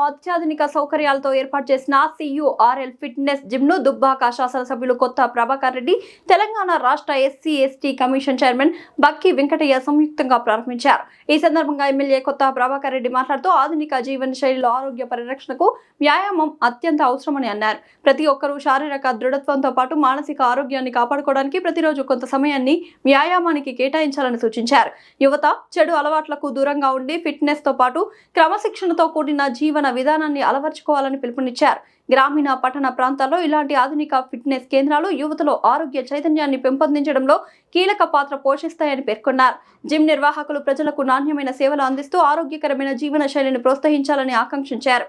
అత్యాధునిక సౌకర్యాలతో ఏర్పాటు చేసిన CURL ఫిట్నెస్ జిమ్ ను దుబ్బాక శాసనసభ్యులు కొత్త ప్రభాకర్ రెడ్డి, తెలంగాణ రాష్ట్ర SC/ST కమిషన్ చైర్మన్ బక్కి వెంకటయ్య సంయుక్తంగా ప్రారంభించారు. ఈ సందర్భంగా ఎమ్మెల్యే కొత్త ప్రభాకర్ రెడ్డి మాట్లాడుతూ ఆధునిక జీవన శైలిలో ఆరోగ్య పరిరక్షణకు వ్యాయామం అత్యంత అవసరమని అన్నారు. ప్రతి ఒక్కరూ శారీరక దృఢత్వంతో పాటు మానసిక ఆరోగ్యాన్ని కాపాడుకోవడానికి ప్రతిరోజు కొంత సమయాన్ని వ్యాయామానికి కేటాయించాలని సూచించారు. యువత చెడు అలవాట్లకు దూరంగా ఉండి ఫిట్నెస్ తో పాటు క్రమశిక్షణతో కూడిన జీవన విధానాన్ని అలవర్చుకోవాలని పిలుపునిచ్చారు. గ్రామీణ పట్టణ ప్రాంతాల్లో ఇలాంటి ఆధునిక ఫిట్నెస్ కేంద్రాలు యువతలో ఆరోగ్య చైతన్యాన్ని పెంపొందించడంలో కీలక పాత్ర పోషిస్తాయని పేర్కొన్నారు. జిమ్ నిర్వాహకులు ప్రజలకు నాణ్యమైన సేవలు అందిస్తూ ఆరోగ్యకరమైన జీవన శైలిని ప్రోత్సహించాలని ఆకాంక్షించారు.